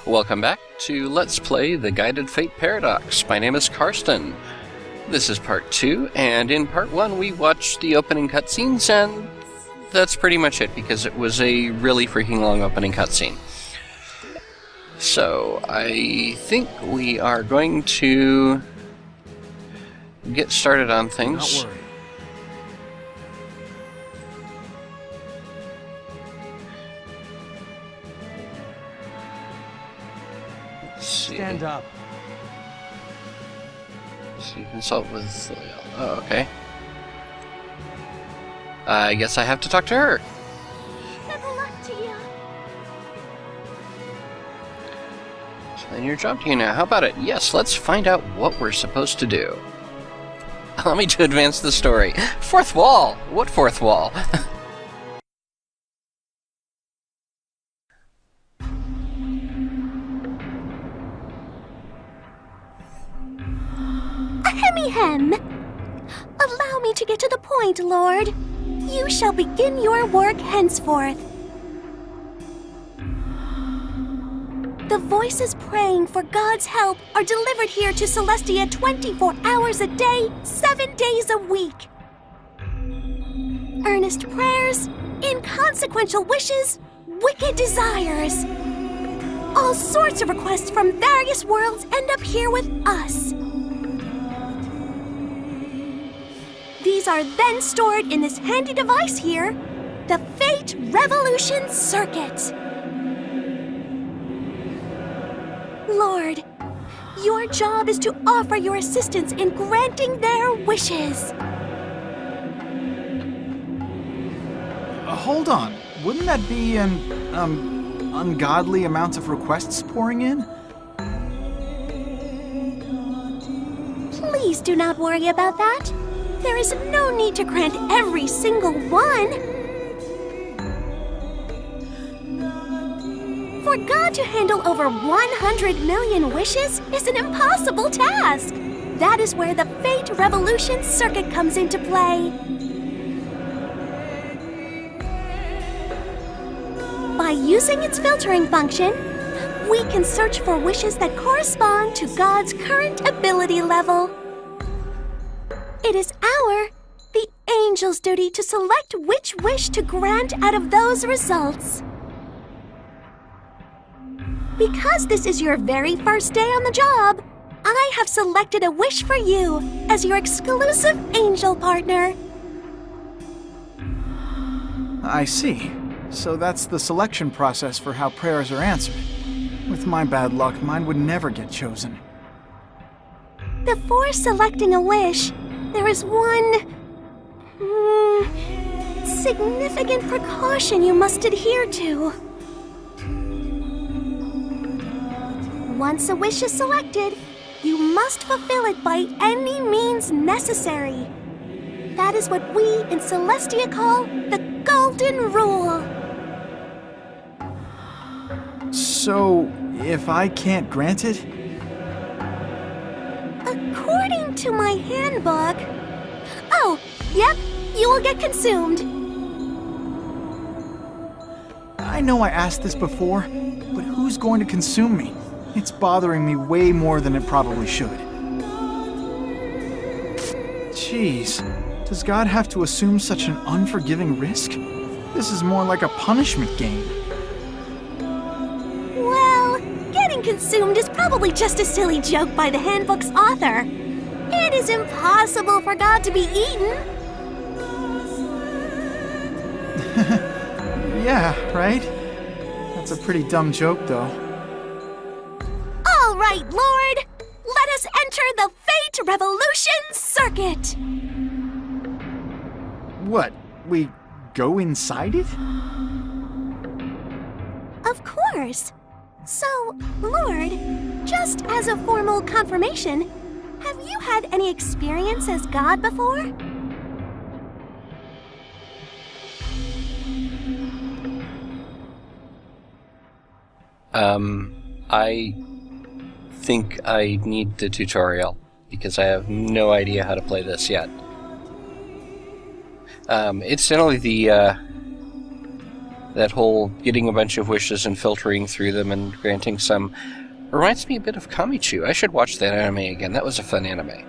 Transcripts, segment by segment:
Welcome back to Let's Play The Guided Fate Paradox. My name is Karsten. This is part 2, and in part 1 we watched the opening cutscenes, and that's pretty much it, because it was a really freaking long opening cutscene. So, I think we are going to get started on things. Don't worry. Stand up. So you consult with... Oh, okay. I guess I have to talk to her. Good luck to you. Explain your job to you now. How about it? Yes, let's find out what we're supposed to do. Allow me to advance the story. Fourth wall! What fourth wall? Ahem. Allow me to get to the point, Lord. You shall begin your work henceforth. The voices praying for God's help are delivered here to Celestia 24 hours a day, 7 days a week. Earnest prayers, inconsequential wishes, wicked desires. All sorts of requests from various worlds end up here with us. These are then stored in this handy device here, the Fate Revolution Circuit. Lord, your job is to offer your assistance in granting their wishes. Hold on. Wouldn't that be an, ungodly amount of requests pouring in? Please do not worry about that. There is no need to grant every single one. For God to handle over 100 million wishes is an impossible task. That is where the Fate Revolution Circuit comes into play. By using its filtering function, we can search for wishes that correspond to God's current ability level. It is the angel's duty to select which wish to grant out of those results. Because this is your very first day on the job, I have selected a wish for you as your exclusive angel partner. I see. So that's the selection process for how prayers are answered. With my bad luck, mine would never get chosen. Before selecting a wish, there is one significant precaution you must adhere to. Once a wish is selected, you must fulfill it by any means necessary. That is what we in Celestia call the Golden Rule. So, if I can't grant it? According to my handbook... Oh, yep, you will get consumed. I know I asked this before, but who's going to consume me? It's bothering me way more than it probably should. Jeez, does God have to assume such an unforgiving risk? This is more like a punishment game. Well, getting consumed is probably just a silly joke by the handbook's author. It is impossible for God to be eaten. Yeah, right? That's a pretty dumb joke, though. All right, Lord. Let us enter the Fate Revolution Circuit. What? We go inside it? Of course. So, Lord, just as a formal confirmation, have you had any experience as God before? I think I need the tutorial, because I have no idea how to play this yet. Incidentally, That whole getting a bunch of wishes and filtering through them and granting some reminds me a bit of Kamichu. I should watch that anime again. That was a fun anime,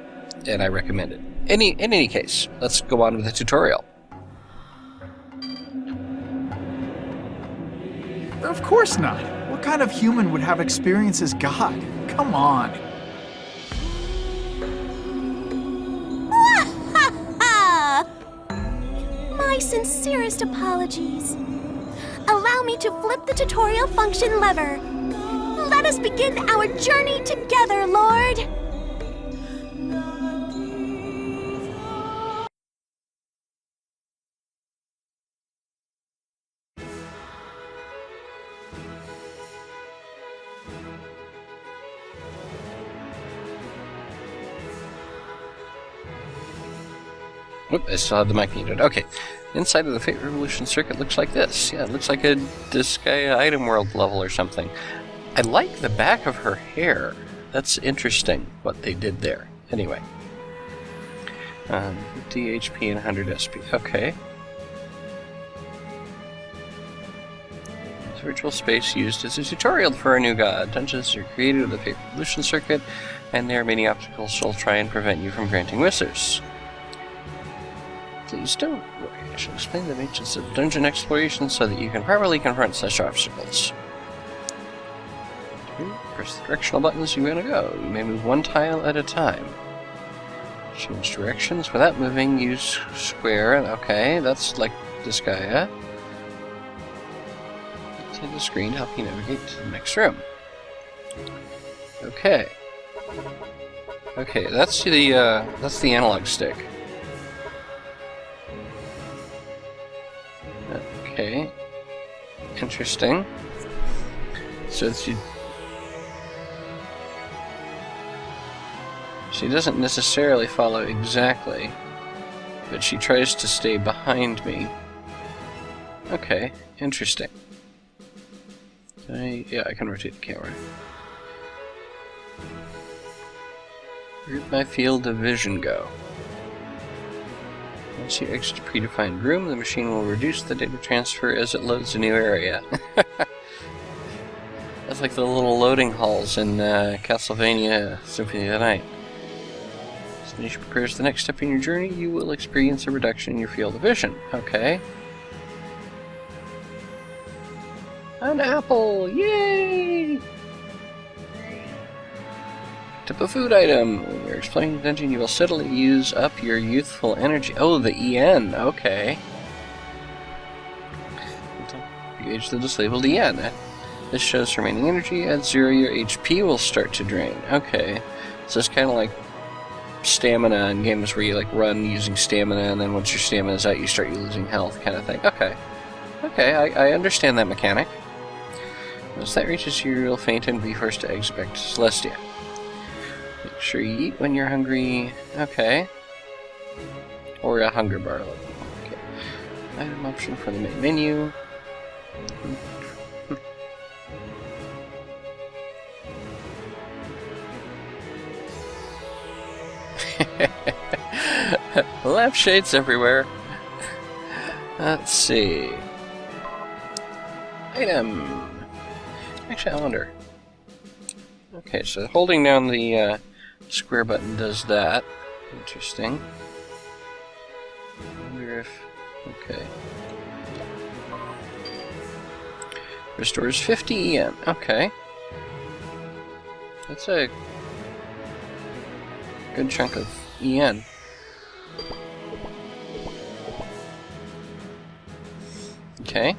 and I recommend it. In any case, let's go on with the tutorial. Of course not. What kind of human would have experience as God? Come on. My sincerest apologies. Allow me to flip the tutorial function lever. Let us begin our journey together, Lord. Oop, I still have the mic muted. Okay. Inside of the Fate Revolution circuit looks like this. Yeah, it looks like a Disgaea Item World level or something. I like the back of her hair. That's interesting, what they did there. Anyway. 50 HP and 100 SP. Okay. This virtual space used as a tutorial for a new god. Dungeons are created with the Fate Revolution circuit, and there are many obstacles that will try and prevent you from granting wishes. Please don't worry. I shall explain the nature of dungeon exploration so that you can properly confront such obstacles. Press the directional buttons you want to go. You may move one tile at a time. Change directions without moving. Use square. Okay, that's like Disgaea. Hit the screen to help you navigate to the next room. Okay. Okay, that's the analog stick. Okay. Interesting. So she doesn't necessarily follow exactly, but she tries to stay behind me. Okay, interesting. Yeah, I can rotate the camera. Where'd my field of vision go? Once you exit a predefined room, the machine will reduce the data transfer as it loads a new area. That's like the little loading halls in Castlevania Symphony of the Night. As the nation prepares the next step in your journey, you will experience a reduction in your field of vision. Okay. An apple! Yay! Tip a food item. When you're exploring the dungeon, you will steadily use up your youthful energy. Oh, the EN. Okay. You age the disabled EN. This shows remaining energy. At 0, your HP will start to drain. Okay. So it's kind of like stamina in games where you like run using stamina, and then once your stamina is out, you start losing health, kind of thing. Okay. Okay, I understand that mechanic. Once that reaches you, you'll faint and be forced to exit back to Celestia. Make sure you eat when you're hungry. Okay. Or a hunger bar. Okay. Item option for the main menu. Lampshades everywhere. Let's see. Item. Actually, I wonder. Okay, so holding down the square button does that. Interesting. I wonder if... Okay. Restores 50 EN. Okay. That's a good chunk of EN. Okay.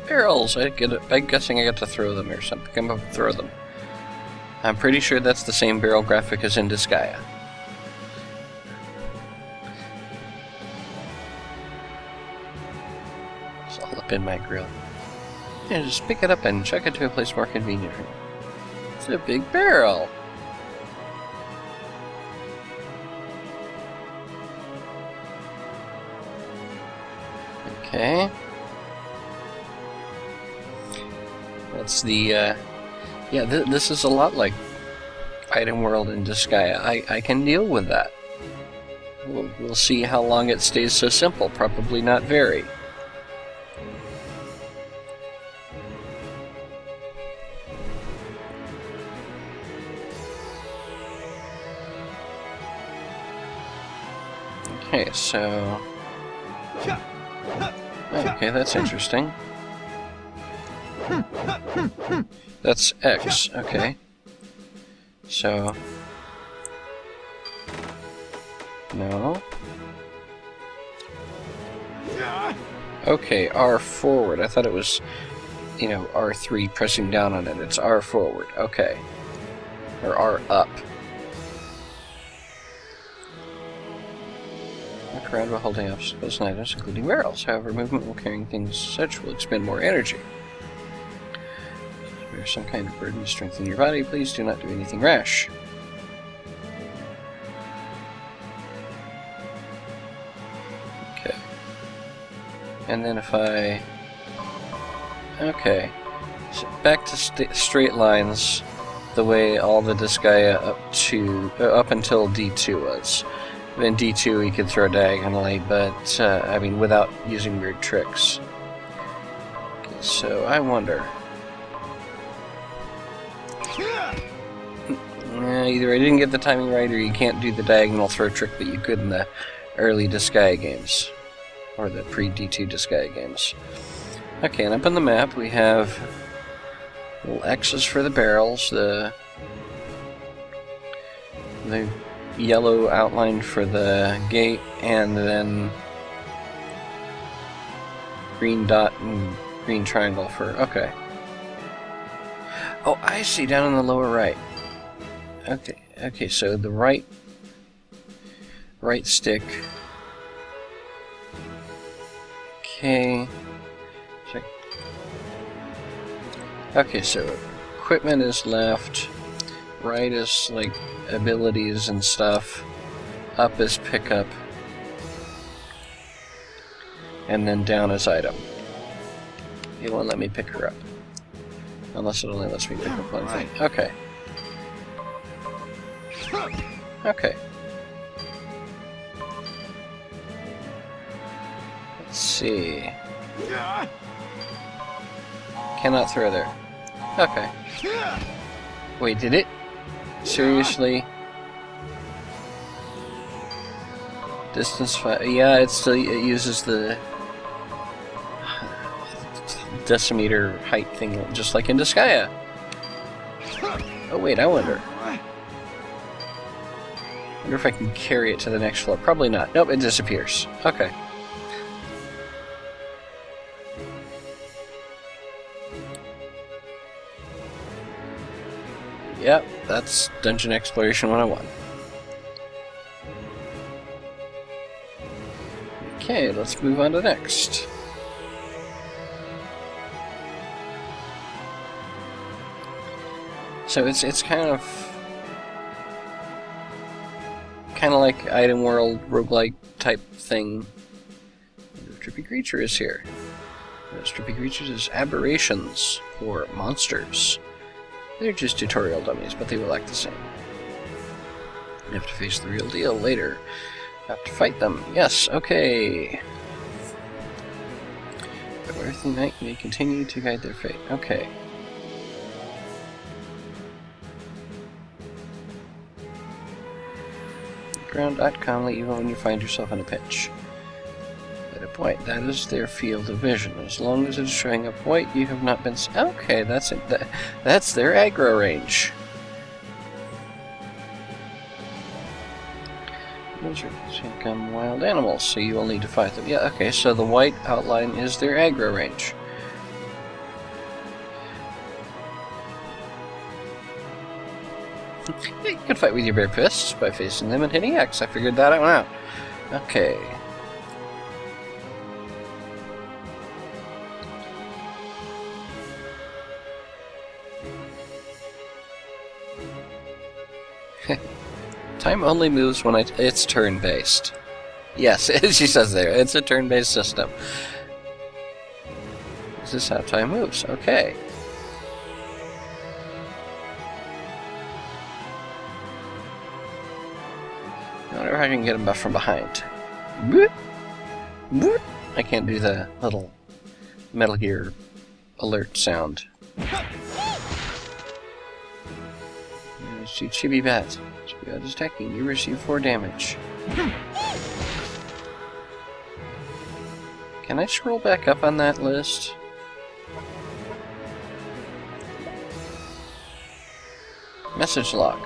Barrels! I'm guessing I get to throw them or something. I'm gonna throw them. I'm pretty sure that's the same barrel graphic as in Disgaea. It's all up in my grill. Yeah, just pick it up and chuck it to a place more convenient for me. It's a big barrel! Okay. That's the, yeah, this is a lot like Item World in Disgaea. I can deal with that. We'll see how long it stays so simple. Probably not very. Okay, so... Okay, that's interesting. That's X, okay. So... No. Okay, R forward. I thought it was, you know, R3 pressing down on it. It's R forward. Okay. Or R up. Look around while holding obstacles and items, including barrels. However, movement while carrying things such will expend more energy. If there's some kind of burden to strengthen your body, please do not do anything rash. And then if I... Okay. So back to straight lines, the way all the Disgaea up until D2 was. In D2 he could throw diagonally, but, I mean, without using weird tricks. Okay, so I wonder... Either I didn't get the timing right, or you can't do the diagonal throw trick that you could in the early Disgaea games. Or the pre-D2 Disgaea games. Okay, and up on the map we have little X's for the barrels, the yellow outline for the gate, and then green dot and green triangle for... Okay. Oh, I see, down in the lower right. Okay, so the right stick... Okay, so equipment is left, right is like abilities and stuff, up is pickup, and then down is item. It won't let me pick her up. Unless it only lets me pick up one thing. Okay. Okay. Let's see. Cannot throw there. Okay. Wait, did it? Seriously? Distance 5. Yeah, it uses the decimeter height thing, just like in Disgaea. Oh wait, I wonder if I can carry it to the next floor. Probably not. Nope, it disappears. Okay. Yep, that's Dungeon Exploration 101. Okay, let's move on to next. So it's kind of like Item World roguelike type thing. The Trippy Creature is here. Those Trippy Creatures is aberrations or monsters. They're just tutorial dummies, but they will act the same. You have to face the real deal later. Have to fight them. Yes, okay. But Earthly Knight may continue to guide their fate. Okay. Ground act calmly even when you find yourself in a pinch. At a point, that is their field of vision. As long as it's showing up white, you have not been... Okay, that's it. That's their aggro range. Those become wild animals, so you will need to fight them. Yeah, okay, so the white outline is their aggro range. You can fight with your bare fists by facing them and hitting X. I figured that one out. Okay. Time only moves when it's turn-based. Yes, she says there, it's a turn-based system. This is how time moves. Okay. I wonder I can get him buff from behind. Boop. Boop. I can't do the little Metal Gear alert sound. Chibi Bat. Chibi Bat is attacking. You receive 4 damage. Can I scroll back up on that list? Message log.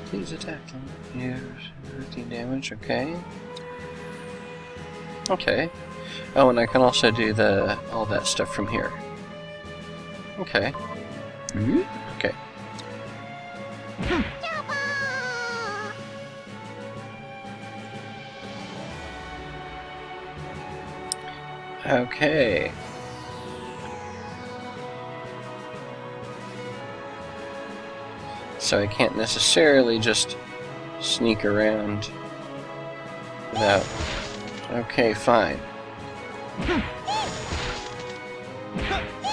Please attack them. Yes, 15 damage, okay. Okay. Oh, and I can also do all that stuff from here. Okay. Okay. Okay. So I can't necessarily just sneak around without... Okay, fine.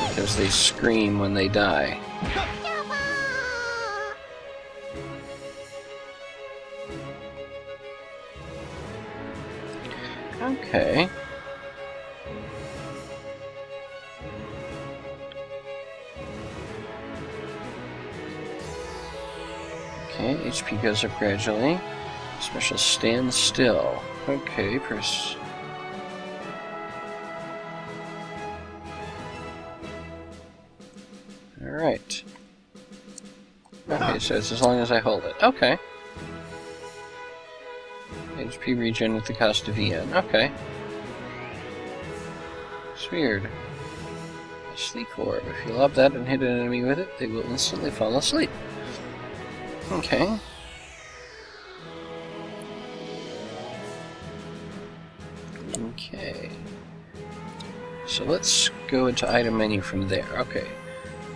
Because they scream when they die. Okay. Okay, HP goes up gradually. Special stand still. Okay, press. Alright. Okay, so it's as long as I hold it. Okay. HP regen with the cost of EN. Okay. It's weird. A sleep orb. If you lob that and hit an enemy with it, they will instantly fall asleep. Okay. Okay. So let's go into item menu from there. Okay.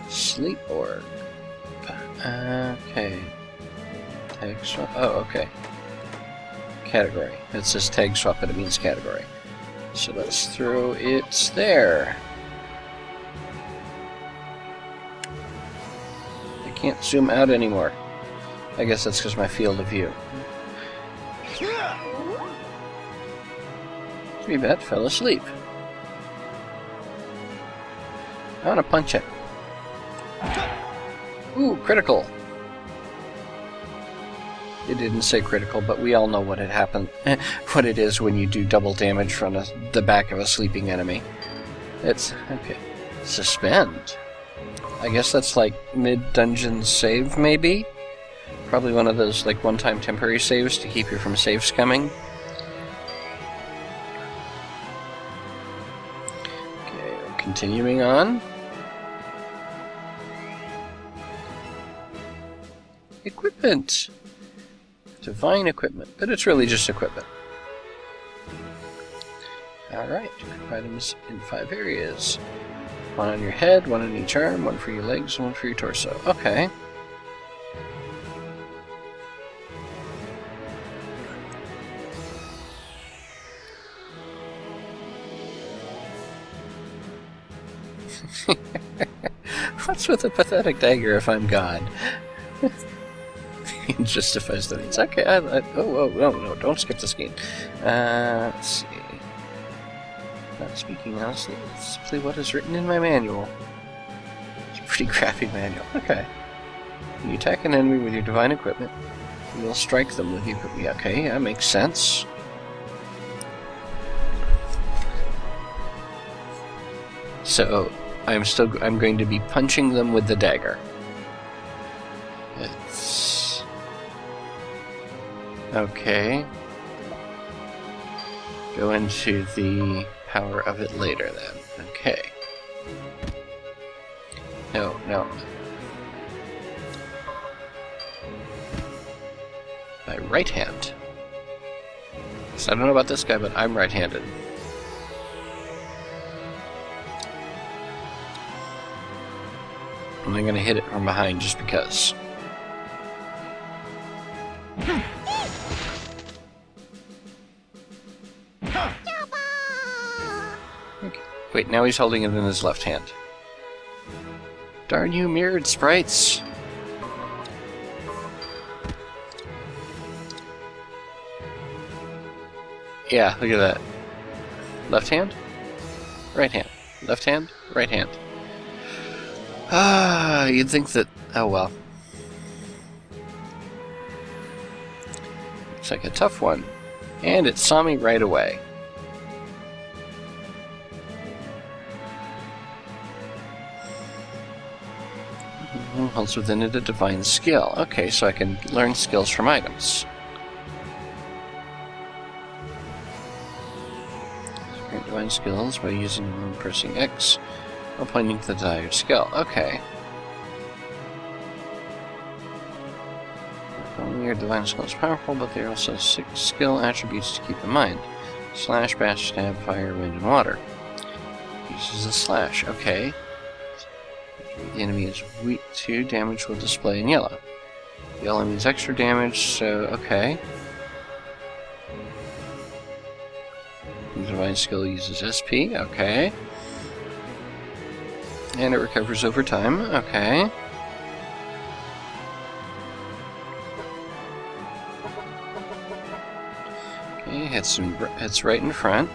Sleep orb. Okay. Tag swap. Oh, okay. Category. It says tag swap, but it means category. So let's throw it there. I can't zoom out anymore. I guess that's because my field of view. Bat fell asleep. I want to punch it. Ooh, critical. It didn't say critical, but we all know what had happened. What it is when you do double damage from the back of a sleeping enemy. It's okay. Suspend. I guess that's like mid-dungeon save, maybe? Probably one of those like one-time temporary saves to keep you from save scumming. Okay, continuing on. Equipment! Divine equipment, but it's really just equipment. Alright, equip items in 5 areas. 1 on your head, 1 on each arm, 1 for your legs, and 1 for your torso. Okay. What's with a pathetic dagger if I'm God? It justifies the needs. Okay, no, don't skip the scheme. Let's see. Not speaking honestly, it's simply what is written in my manual. It's a pretty crappy manual. Okay. When you attack an enemy with your divine equipment, you will strike them with your equipment. Okay, that makes sense. So, I'm going to be punching them with the dagger. It's... Okay. Go into the power of it later then. Okay. No. My right hand. So I don't know about this guy, but I'm right-handed. And I'm gonna hit it from behind just because. Okay. Wait, now he's holding it in his left hand. Darn you, mirrored sprites! Yeah, look at that. Left hand? Right hand. Left hand? Right hand. Ah, you'd think that... Oh well. Looks like a tough one. And it saw me right away. Holds within it a divine skill. Okay, so I can learn skills from items. Learn divine skills by using and pressing X or pointing to the desired skill. Okay. Not only are divine skills powerful, but they are also 6 skill attributes to keep in mind. Slash, bash, stab, fire, wind, and water. Uses a slash. Okay. The enemy is weak to damage will display in yellow. Yellow means extra damage, so okay. The divine skill uses SP, okay. And it recovers over time, okay. Okay, hits right in front.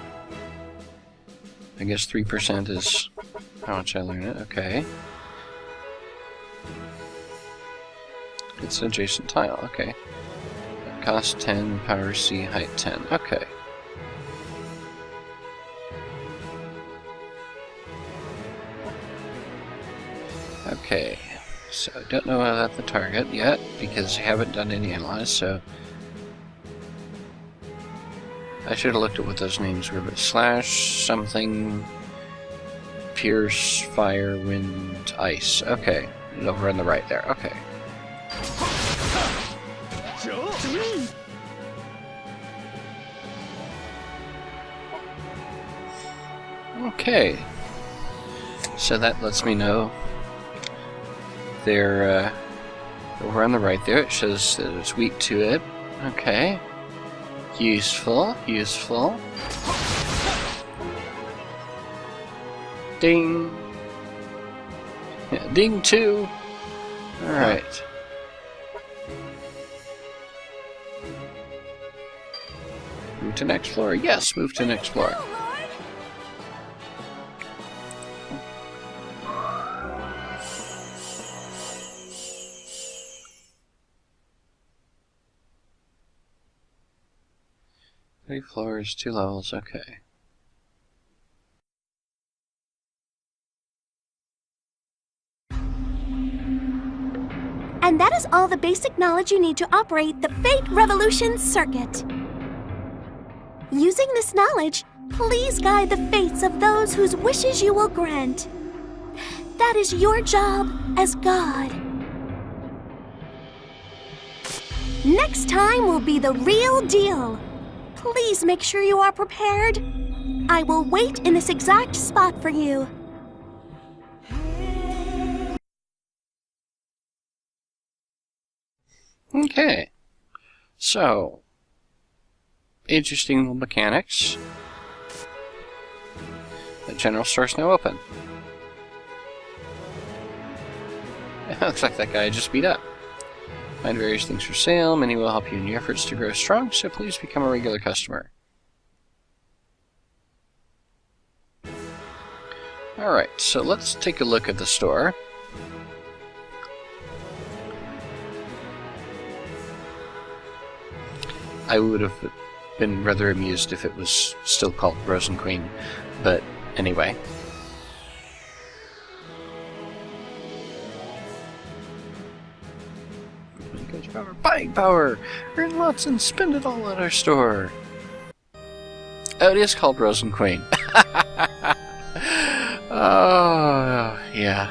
I guess 3% is how much I learn it, okay. It's an adjacent tile, okay. Cost 10, power C, height 10, okay. Okay, so I don't know about the target yet, because I haven't done any analyze, so... I should have looked at what those names were, but slash, something... Pierce, fire, wind, ice, okay. Over on the right there, okay. Okay, so that lets me know they're over on the right there. It shows that it's weak to it. Okay, useful, useful. Ding. Yeah, ding too. All right. Move to next floor. Yes, move to next floor. Three floors, 2 levels, okay. And that is all the basic knowledge you need to operate the Fate Revolution circuit. Using this knowledge, please guide the fates of those whose wishes you will grant. That is your job as God. Next time will be the real deal. Please make sure you are prepared. I will wait in this exact spot for you. Okay, so, interesting mechanics. The general store's now open. It looks like that guy I just beat up. Find various things for sale. Many will help you in your efforts to grow strong, so please become a regular customer. Alright, so let's take a look at the store. I would have been rather amused if it was still called Rose and Queen, but anyway. Power, buying power! Earn lots and spend it all at our store! Oh, it is called Rose and Queen. Oh, yeah.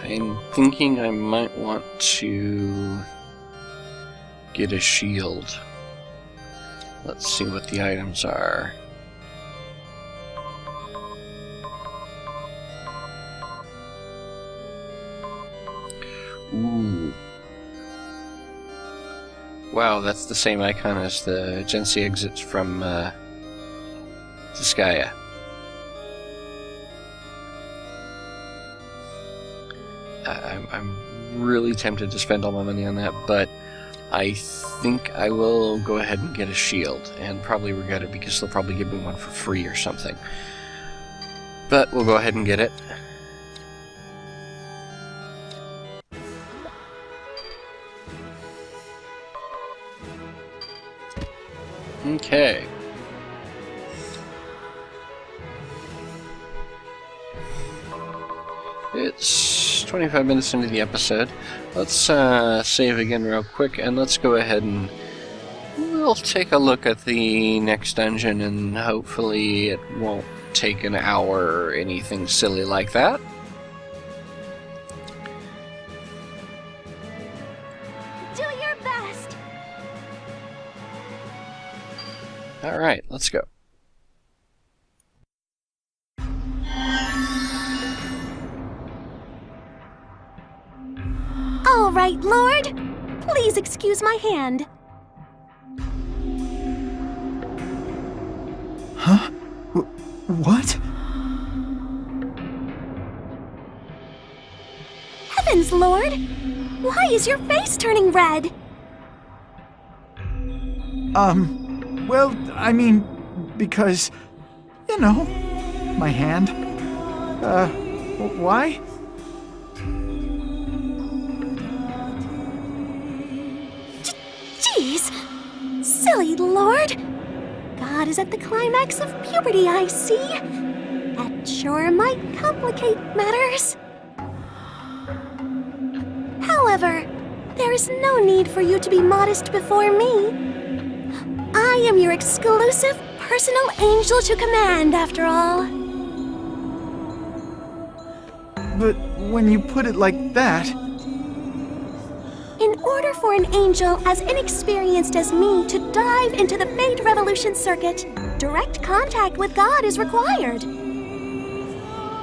I'm thinking I might want to get a shield. Let's see what the items are. Ooh, wow, that's the same icon as the Gensi exits from Disgaea. I'm really tempted to spend all my money on that, but I think I will go ahead and get a shield, and probably regret it because they'll probably give me one for free or something. But we'll go ahead and get it. Okay. It's 25 minutes into the episode. Let's save again real quick, and let's go ahead and we'll take a look at the next dungeon, and hopefully it won't take an hour or anything silly like that. Do your best. Alright, let's go. All right, Lord. Please excuse my hand. Huh? What? Heavens, Lord! Why is your face turning red? Well, I mean, because, you know, my hand. Why? Jeez! Silly Lord! God is at the climax of puberty, I see. That sure might complicate matters. However, there is no need for you to be modest before me. I am your exclusive personal angel to command, after all. But when you put it like that... In order for an angel as inexperienced as me to dive into the Fate Revolution circuit, direct contact with God is required.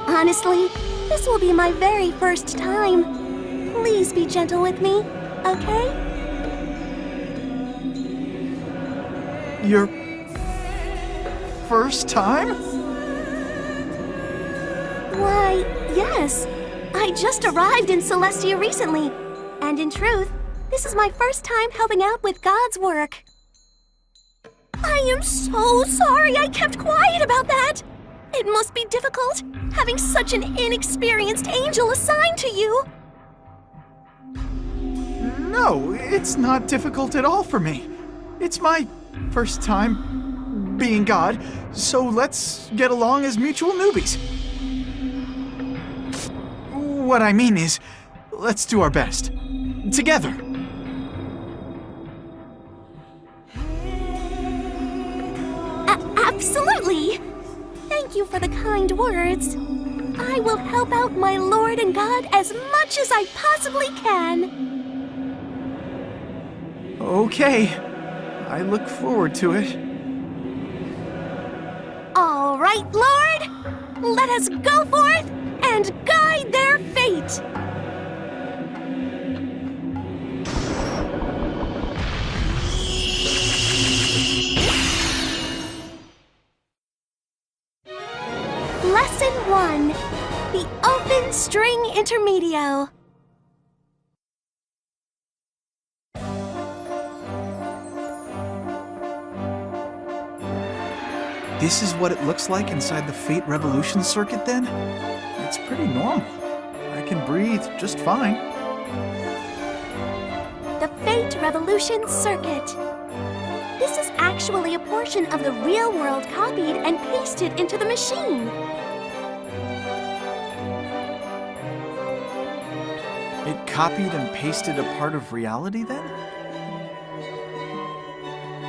Honestly, this will be my very first time. Please be gentle with me, okay? Your... first time? Why, yes. I just arrived in Celestia recently. And in truth, this is my first time helping out with God's work. I am so sorry I kept quiet about that. It must be difficult, having such an inexperienced angel assigned to you. No, it's not difficult at all for me. It's my first time being God, so let's get along as mutual newbies. What I mean is, let's do our best. Together. Absolutely! Thank you for the kind words. I will help out my Lord and God as much as I possibly can. Okay. I look forward to it. All right, Lord! Let us go forth and guide their fate! Lesson 1. The Open String Intermedio. This is what it looks like inside the Fate Revolution circuit, then? It's pretty normal. I can breathe just fine. The Fate Revolution circuit. This is actually a portion of the real world copied and pasted into the machine. It copied and pasted a part of reality, then?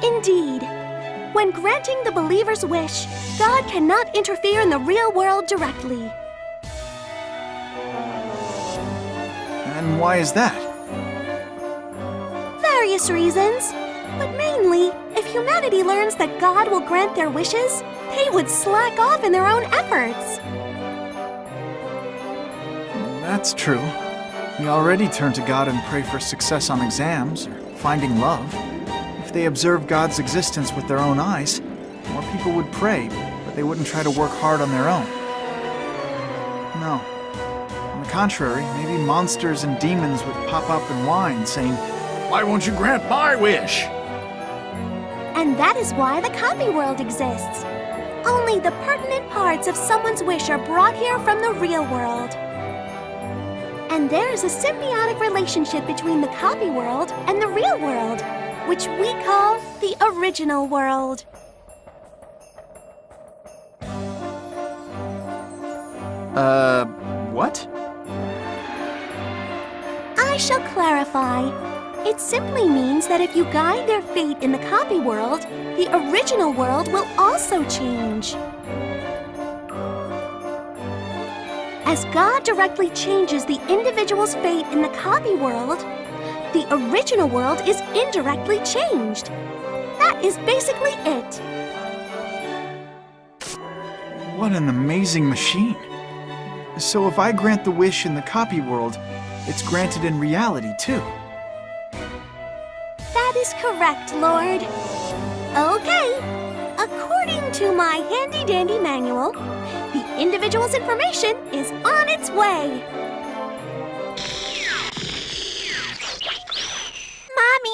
Indeed. When granting the believer's wish, God cannot interfere in the real world directly. And why is that? Various reasons. But mainly, if humanity learns that God will grant their wishes, they would slack off in their own efforts. That's true. We already turn to God and pray for success on exams, or finding love. they observed God's existence with their own eyes, more people would pray, but they wouldn't try to work hard on their own. No. On the contrary, maybe monsters and demons would pop up and whine, saying, "Why won't you grant my wish?" And that is why the copy world exists. Only the pertinent parts of someone's wish are brought here from the real world. And there is a symbiotic relationship between the copy world and the real world, which we call the original world. What? I shall clarify. It simply means that if you guide their fate in the copy world, the original world will also change. As God directly changes the individual's fate in the copy world, the original world is indirectly changed. That is basically it. What an amazing machine. So if I grant the wish in the copy world, it's granted in reality too. That is correct, Lord. Okay. According to my handy-dandy manual, the individual's information is on its way.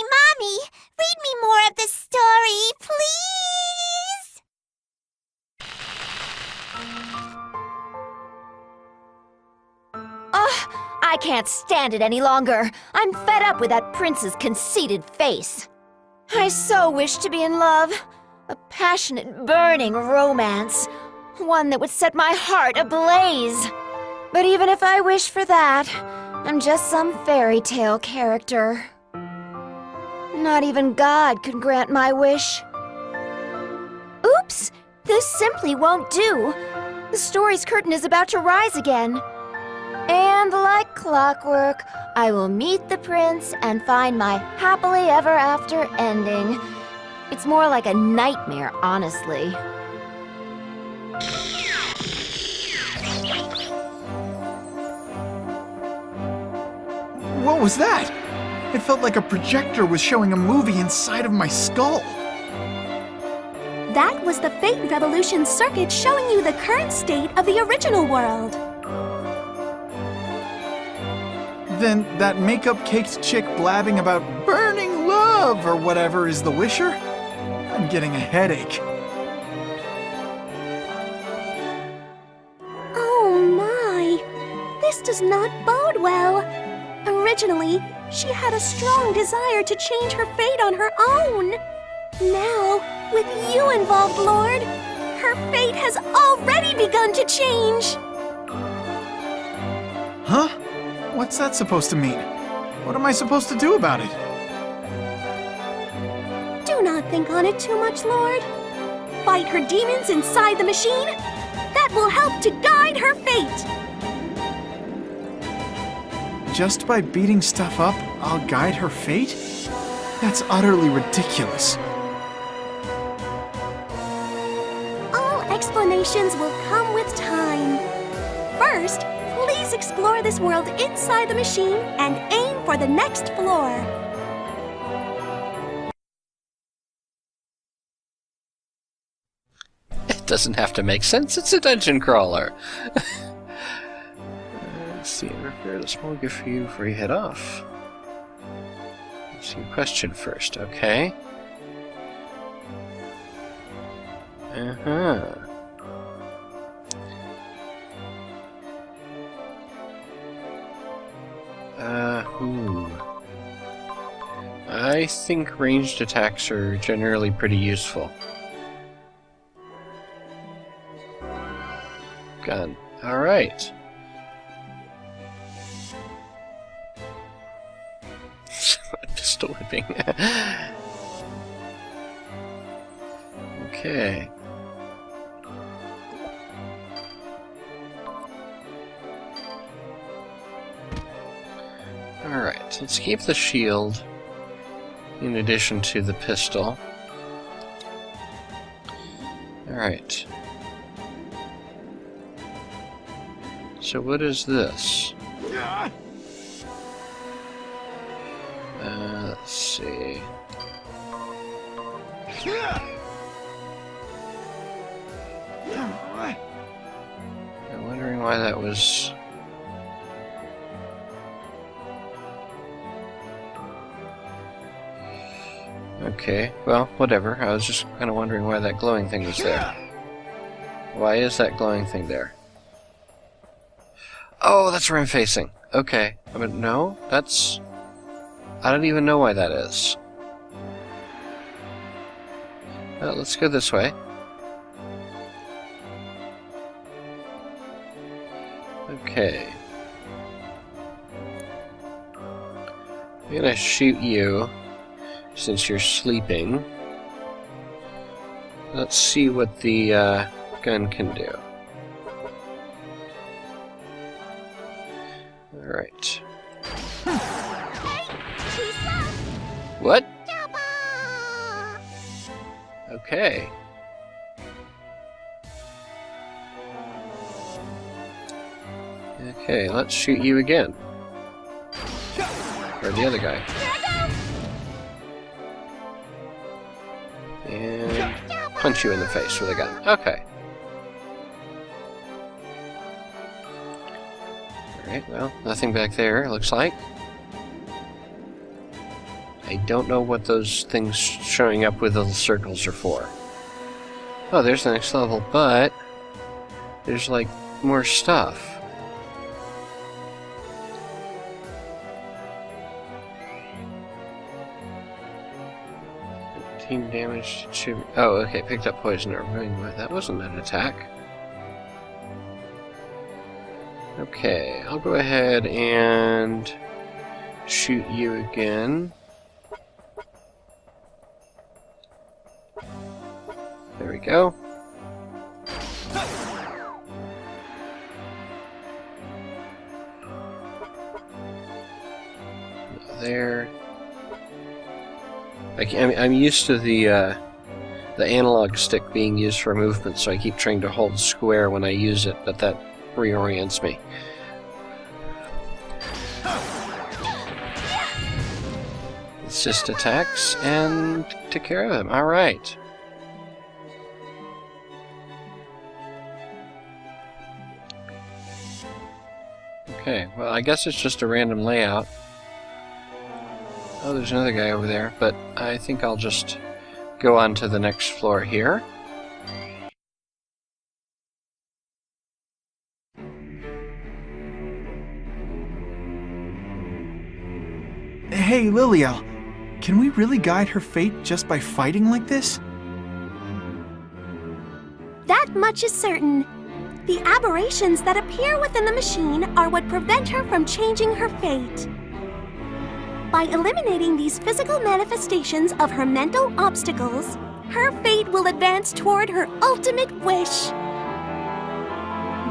Mommy, read me more of the story, please. I can't stand it any longer. I'm fed up with that prince's conceited face. I so wish to be in love. A passionate, burning romance. One that would set my heart ablaze. But even if I wish for that, I'm just some fairy tale character. Not even God could grant my wish. Oops! This simply won't do. The story's curtain is about to rise again. And like clockwork, I will meet the prince and find my happily ever after ending. It's more like a nightmare, honestly. What was that? It felt like a projector was showing a movie inside of my skull. That was the Fate Revolution circuit showing you the current state of the original world. Then that makeup-caked chick blabbing about burning love or whatever is the wisher? I'm getting a headache. Oh my! This does not bode well. Originally, she had a strong desire to change her fate on her own. Now, with you involved, Lord, her fate has already begun to change. Huh? What's that supposed to mean? What am I supposed to do about it? Do not think on it too much, Lord. Fight her demons inside the machine. That will help to guide her fate. Just by beating stuff up, I'll guide her fate? That's utterly ridiculous. All explanations will come with time. First, please explore this world inside the machine and aim for the next floor. It doesn't have to make sense, it's a dungeon crawler. Let's see, prepare a small gift for you before you head off. Let's see your question first, okay? Uh-huh. I think ranged attacks are generally pretty useful. Gun. Alright. Pistol whipping. Okay. Alright, let's keep the shield in addition to the pistol. Alright. So what is this? Let's see. I'm wondering why that was... Okay, well, whatever. I was just kind of wondering why that glowing thing was there. Why is that glowing thing there? Oh, that's where I'm facing. Okay. But no, that's... I don't even know why that is. Well, let's go this way. Okay. I'm gonna shoot you since you're sleeping. Let's see what the gun can do. Alright. What? Okay. Okay, let's shoot you again. Or the other guy. And punch you in the face with a gun. Okay. Alright, well, nothing back there, looks like. I don't know what those things showing up with little circles are for. Oh, there's the next level, but there's like more stuff. Damage to... Oh, okay, picked up poison. That wasn't an attack. Okay, I'll go ahead and shoot you again. There we go. There. I'm used to the analog stick being used for movement, so I keep trying to hold square when I use it, but that reorients me. It's just attacks and take care of him. Alright. Okay, well, I guess it's just a random layout. Oh, there's another guy over there, but I think I'll just go on to the next floor here. Hey, Liliel, can we really guide her fate just by fighting like this? That much is certain. The aberrations that appear within the machine are what prevent her from changing her fate. By eliminating these physical manifestations of her mental obstacles, her fate will advance toward her ultimate wish.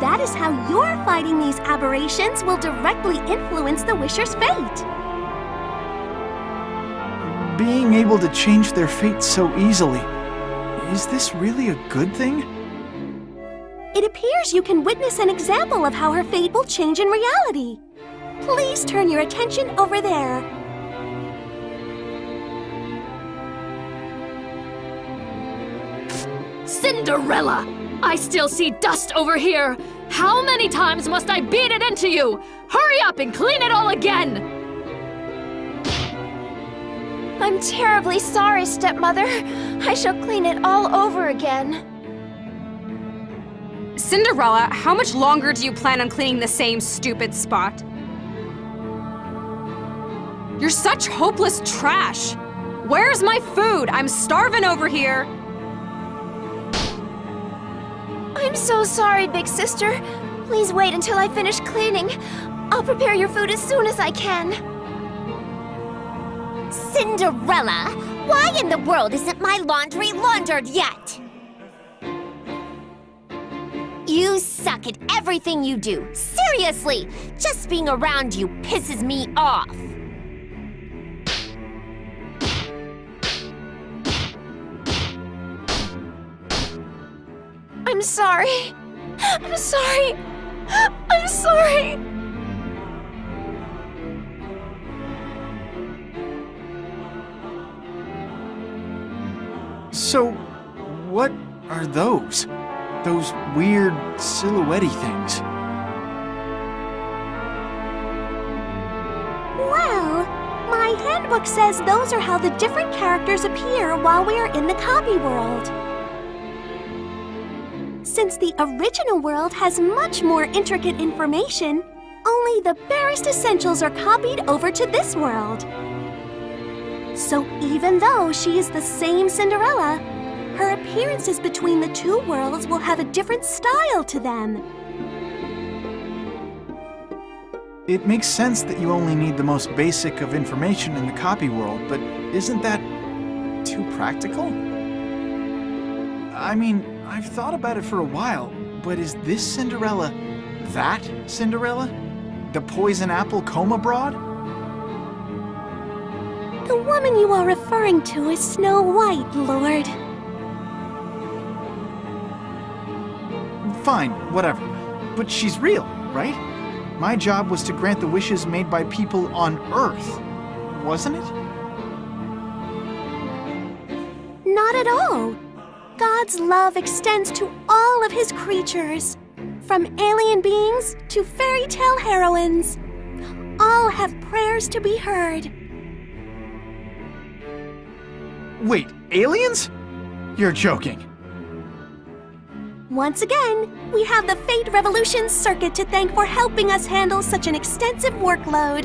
That is how your fighting these aberrations will directly influence the wisher's fate. Being able to change their fate so easily, is this really a good thing? It appears you can witness an example of how her fate will change in reality. Please turn your attention over there. Cinderella! I still see dust over here! How many times must I beat it into you? Hurry up and clean it all again! I'm terribly sorry, stepmother. I shall clean it all over again. Cinderella, how much longer do you plan on cleaning the same stupid spot? You're such hopeless trash! Where's my food? I'm starving over here! I'm so sorry, big sister. Please wait until I finish cleaning. I'll prepare your food as soon as I can. Cinderella, why in the world isn't my laundry laundered yet? You suck at everything you do. Seriously, just being around you pisses me off. I'm sorry. I'm sorry. I'm sorry. So, what are those? Those weird silhouette-y things? Well, my handbook says those are how the different characters appear while we are in the copy world. Since the original world has much more intricate information, only the barest essentials are copied over to this world. So even though she is the same Cinderella, her appearances between the two worlds will have a different style to them. It makes sense that you only need the most basic of information in the copy world, but isn't that too practical? I mean, I've thought about it for a while, but is this Cinderella that Cinderella? The poison apple coma broad? The woman you are referring to is Snow White, Lord. Fine, whatever. But she's real, right? My job was to grant the wishes made by people on Earth, wasn't it? Not at all. God's love extends to all of his creatures, from alien beings to fairy tale heroines. All have prayers to be heard. Wait, aliens? You're joking. Once again, we have the Fate Revolution Circuit to thank for helping us handle such an extensive workload.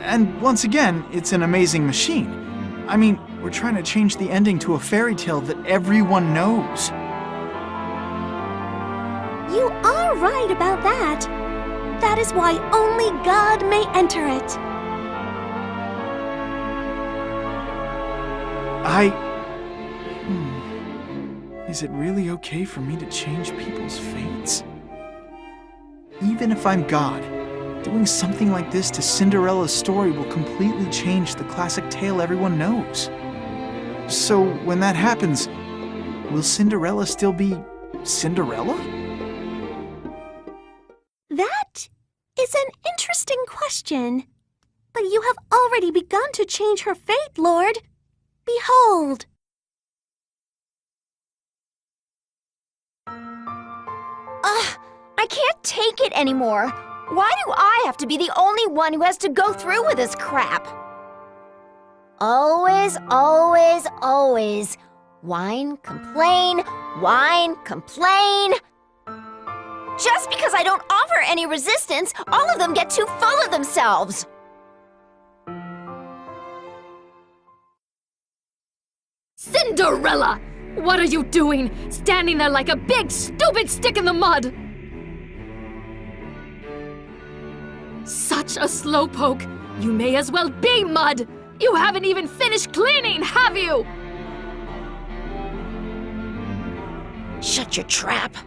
And once again, it's an amazing machine. I mean, we're trying to change the ending to a fairy tale that everyone knows. You are right about that. That is why only God may enter it. Is it really okay for me to change people's fates? Even if I'm God, doing something like this to Cinderella's story will completely change the classic tale everyone knows. So when that happens, will Cinderella still be Cinderella? That is an interesting question. But you have already begun to change her fate, Lord. Behold. I can't take it anymore. Why do I have to be the only one who has to go through with this crap? Always, always, always. Whine, complain, whine, complain. Just because I don't offer any resistance, all of them get too full of themselves. Cinderella! What are you doing? Standing there like a big, stupid stick in the mud! Such a slowpoke! You may as well be mud! You haven't even finished cleaning, have you? Shut your trap.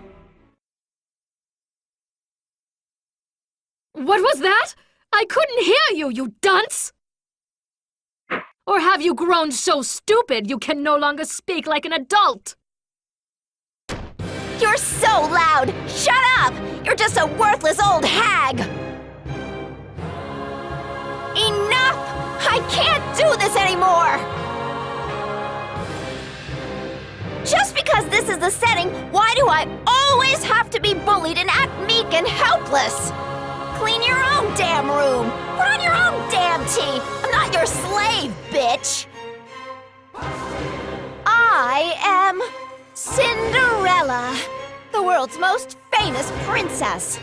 What was that? I couldn't hear you, you dunce! Or have you grown so stupid you can no longer speak like an adult? You're so loud! Shut up! You're just a worthless old hag! Enough! I can't do this anymore! Just because this is the setting, why do I always have to be bullied and act meek and helpless? Clean your own damn room! Put on your own damn tea! I'm not your slave, bitch! I am Cinderella, the world's most famous princess.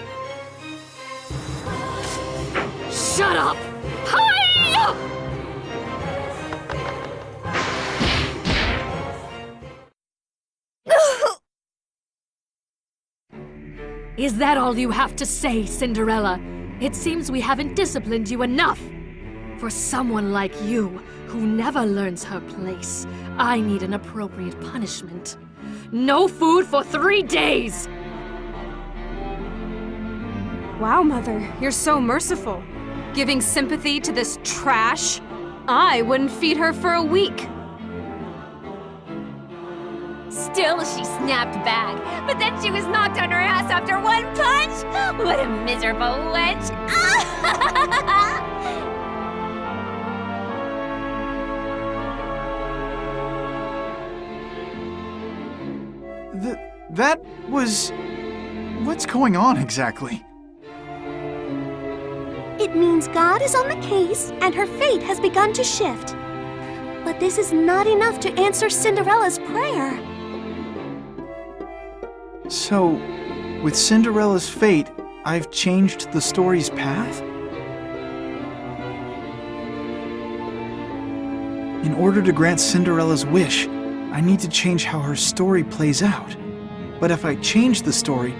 Shut up! Hi-ya! Is that all you have to say, Cinderella? It seems we haven't disciplined you enough. For someone like you, who never learns her place, I need an appropriate punishment. No food for 3 days! Wow, Mother, you're so merciful. Giving sympathy to this trash? I wouldn't feed her for a week. Still, she snapped back, but then she was knocked on her ass after one punch. What a miserable wench. That was... What's going on exactly? It means God is on the case and her fate has begun to shift. But this is not enough to answer Cinderella's prayer. So, with Cinderella's fate, I've changed the story's path? In order to grant Cinderella's wish, I need to change how her story plays out. But if I change the story,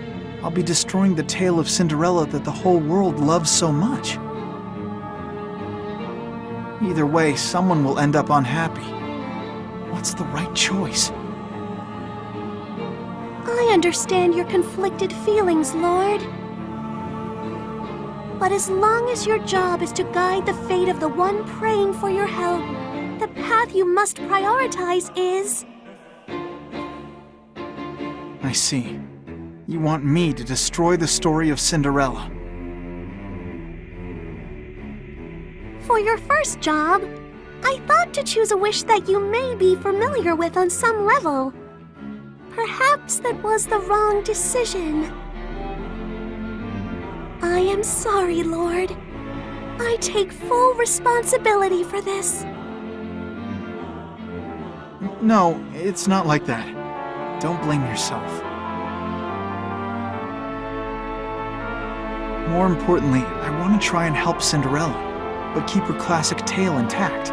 I'll be destroying the tale of Cinderella that the whole world loves so much. Either way, someone will end up unhappy. What's the right choice? I understand your conflicted feelings, Lord. But as long as your job is to guide the fate of the one praying for your help, the path you must prioritize is... I see. You want me to destroy the story of Cinderella. For your first job, I thought to choose a wish that you may be familiar with on some level. Perhaps that was the wrong decision. I am sorry, Lord. I take full responsibility for this. No, it's not like that. Don't blame yourself. More importantly, I want to try and help Cinderella, but keep her classic tale intact.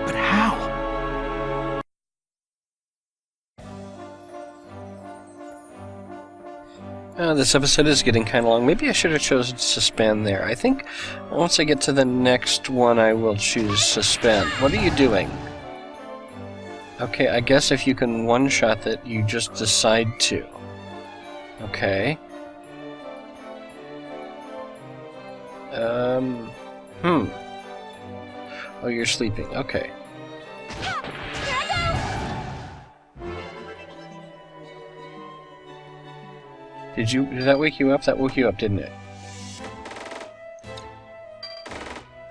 But how? This episode is getting kind of long. Maybe I should have chosen suspend there. I think once I get to the next one, I will choose suspend. What are you doing? Okay, I guess if you can one-shot that, you just decide to. Okay. Oh, you're sleeping. Okay. Did that wake you up? That woke you up, didn't it?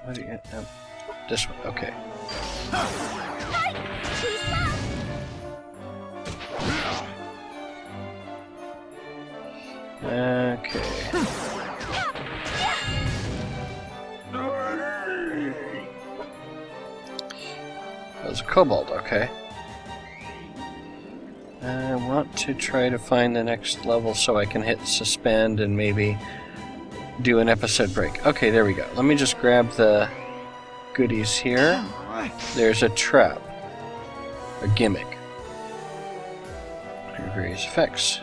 What do you get? This one. Okay. Okay. That was a kobold, okay. I want to try to find the next level so I can hit suspend and maybe do an episode break. Okay, there we go. Let me just grab the goodies here. There's a trap. A gimmick. Various effects.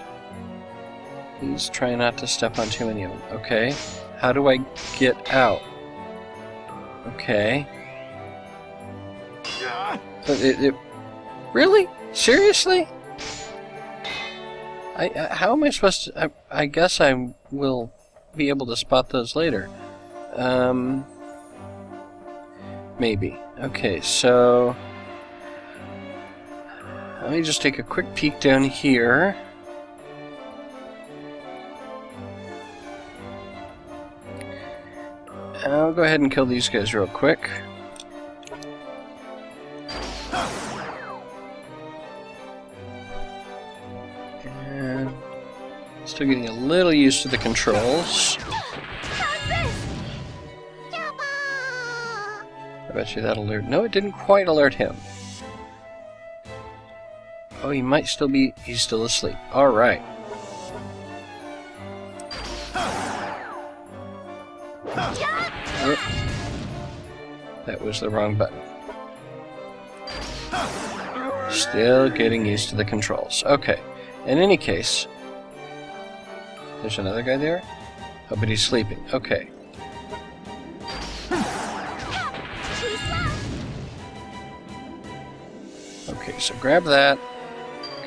Please try not to step on too many of them. Okay. How do I get out? Okay. Really? Seriously? How am I supposed to... I guess I will be able to spot those later. Maybe. Okay, so... Let me just take a quick peek down here. I'll go ahead and kill these guys real quick. And still getting a little used to the controls. I bet you that alert. No, it didn't quite alert him. Oh, he might still be... He's still asleep. Alright. That was the wrong button. Still getting used to the controls. Okay. In any case... There's another guy there? Oh, but he's sleeping. Okay. Okay, so grab that.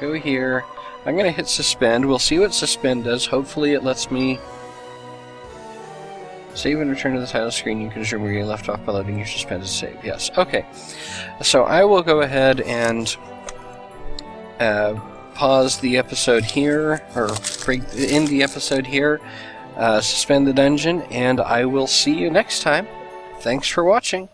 Go here. I'm going to hit suspend. We'll see what suspend does. Hopefully it lets me save and return to the title screen. You can resume where you left off by loading your suspended save. Yes. Okay. So I will go ahead and pause the episode here, or end the episode here, suspend the dungeon, and I will see you next time. Thanks for watching.